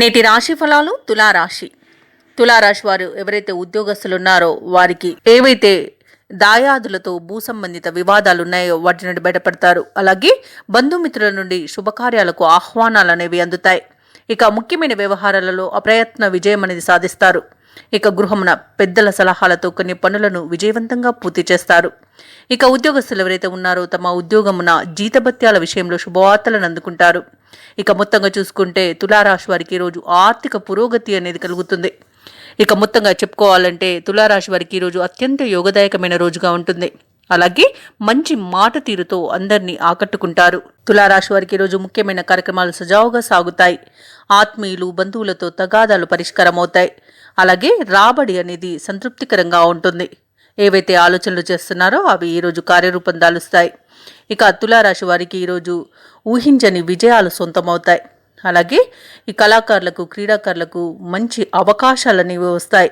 నేటి రాశి ఫలాలు తులారాశి. తులారాశి వారు ఎవరైతే ఉద్యోగస్తులు ఉన్నారో వారికి ఏవైతే దాయాదులతో భూ సంబంధిత వివాదాలు ఉన్నాయో వాటి నుండి బయటపడతారు. అలాగే బంధుమిత్రుల నుండి శుభకార్యాలకు ఆహ్వానాలు అనేవి అందుతాయి. ఇక ముఖ్యమైన వ్యవహారాలలో అప్రయత్న విజయం అనేది సాధిస్తారు. ఇక గృహమున పెద్దల సలహాలతో కొన్ని పనులను విజయవంతంగా పూర్తి చేస్తారు. ఇక ఉద్యోగస్తులు ఎవరైతే ఉన్నారో తమ ఉద్యోగమున జీతభత్యాల విషయంలో శుభవార్తలను అందుకుంటారు. ఇక మొత్తంగా చూసుకుంటే తులారాశి వారికి ఈరోజు ఆర్థిక పురోగతి అనేది కలుగుతుంది. ఇక మొత్తంగా చెప్పుకోవాలంటే తులారాశి వారికి ఈరోజు అత్యంత యోగదాయకమైన రోజుగా ఉంటుంది. అలాగే మంచి మాట తీరుతో అందరినీ ఆకట్టుకుంటారు. తులారాశి వారికి ఈరోజు ముఖ్యమైన కార్యక్రమాలు సజావుగా సాగుతాయి. ఆత్మీయులు బంధువులతో తగాదాలు పరిష్కారం అవుతాయి. అలాగే రాబడి అనేది సంతృప్తికరంగా ఉంటుంది. ఏవైతే ఆలోచనలు చేస్తున్నారో అవి ఈరోజు కార్యరూపం దాలుస్తాయి. ఇక తులారాశి వారికి ఈరోజు ఊహించని విజయాలు సొంతమవుతాయి. అలాగే ఈ కళాకారులకు క్రీడాకారులకు మంచి అవకాశాలు అనేవి వస్తాయి.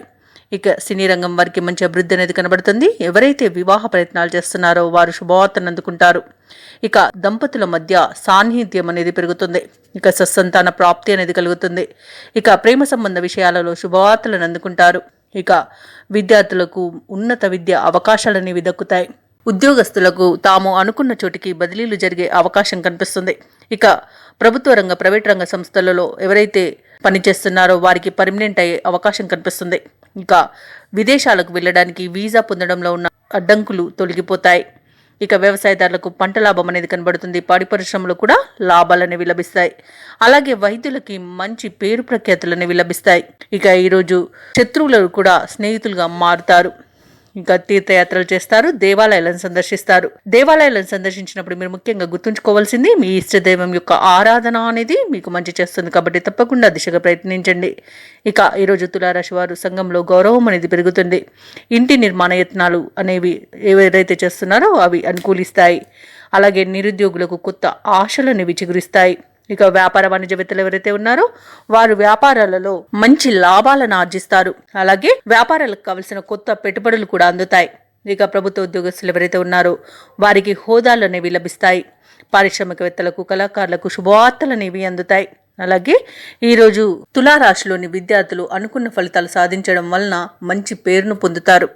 ఇక సినీ రంగం వారికి మంచి అభివృద్ధి అనేది కనబడుతుంది. ఎవరైతే వివాహ ప్రయత్నాలు చేస్తున్నారో వారు శుభవార్తను అందుకుంటారు. ఇక దంపతుల మధ్య సాన్నిహిత్యం అనేది పెరుగుతుంది. ఇక సత్సంతాన ప్రాప్తి అనేది కలుగుతుంది. ఇక ప్రేమ సంబంధ విషయాలలో శుభవార్తలను అందుకుంటారు. ఇక విద్యార్థులకు ఉన్నత విద్య అవకాశాలు అనేవి దక్కుతాయి. ఉద్యోగస్తులకు తాము అనుకున్న చోటికి బదిలీలు జరిగే అవకాశం కనిపిస్తుంది. ఇక ప్రభుత్వ రంగ ప్రైవేట్ రంగ సంస్థలలో ఎవరైతే పనిచేస్తున్నారో వారికి పర్మనెంట్ అయ్యే అవకాశం కనిపిస్తుంది. ఇక విదేశాలకు వెళ్ళడానికి వీసా పొందడంలో ఉన్న అడ్డంకులు తొలగిపోతాయి. ఇక వ్యవసాయదారులకు పంట లాభం అనేది కనబడుతుంది. పాడి పరిశ్రమలో కూడా లాభాలు అనేవి లభిస్తాయి. అలాగే వైద్యులకి మంచి పేరు ప్రఖ్యాతులు అనేవి లభిస్తాయి. ఇక ఈరోజు శత్రువులు కూడా స్నేహితులుగా మారుతారు. ఇంకా తీర్థయాత్రలు చేస్తారు. దేవాలయాలను సందర్శిస్తారు. దేవాలయాలను సందర్శించినప్పుడు మీరు ముఖ్యంగా గుర్తుంచుకోవాల్సింది మీ ఇష్టదైవం యొక్క ఆరాధన అనేది మీకు మంచి చేస్తుంది. కాబట్టి తప్పకుండా దిశగా ప్రయత్నించండి. ఇక ఈరోజు తులారాశి వారు సంఘంలో గౌరవం అనేది పెరుగుతుంది. ఇంటి నిర్మాణ యత్నాలు అనేవి ఏవైతే చేస్తున్నారో అవి అనుకూలిస్తాయి. అలాగే నిరుద్యోగులకు కొత్త ఆశలు అనేవి చిగురిస్తాయి. ఇక వ్యాపార వాణిజ్యవేత్తలు ఎవరైతే ఉన్నారో వారు వ్యాపారాలలో మంచి లాభాలను ఆర్జిస్తారు. అలాగే వ్యాపారాలకు కావలసిన కొత్త పెట్టుబడులు కూడా అందుతాయి. ఇక ప్రభుత్వ ఉద్యోగస్తులు ఎవరైతే ఉన్నారో వారికి హోదాలు అనేవి లభిస్తాయి. పారిశ్రామికవేత్తలకు కళాకారులకు శుభవార్తలు అనేవి అందుతాయి. అలాగే ఈరోజు తులారాశిలోని విద్యార్థులు అనుకున్న ఫలితాలు సాధించడం వలన మంచి పేరును పొందుతారు.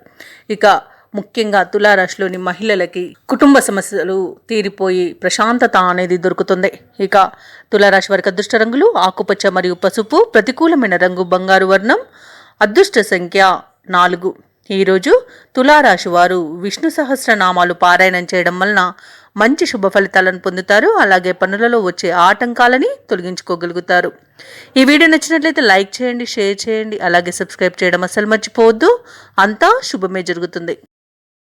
ఇక ముఖ్యంగా తులారాశిలోని మహిళలకి కుటుంబ సమస్యలు తీరిపోయి ప్రశాంతత అనేది దొరుకుతుంది. ఇక తులారాశి వారికి అదృష్ట రంగులు ఆకుపచ్చ మరియు పసుపు. ప్రతికూలమైన రంగు బంగారు వర్ణం. అదృష్ట సంఖ్య 4. ఈరోజు తులారాశి వారు విష్ణు సహస్రనామాలు పారాయణం చేయడం వలన మంచి శుభ ఫలితాలను పొందుతారు. అలాగే పనులలో వచ్చే ఆటంకాలని తొలగించుకోగలుగుతారు. ఈ వీడియో నచ్చినట్లయితే లైక్ చేయండి, షేర్ చేయండి, అలాగే సబ్స్క్రైబ్ చేయడం అసలు మర్చిపోవద్దు. అంతా శుభమే జరుగుతుంది.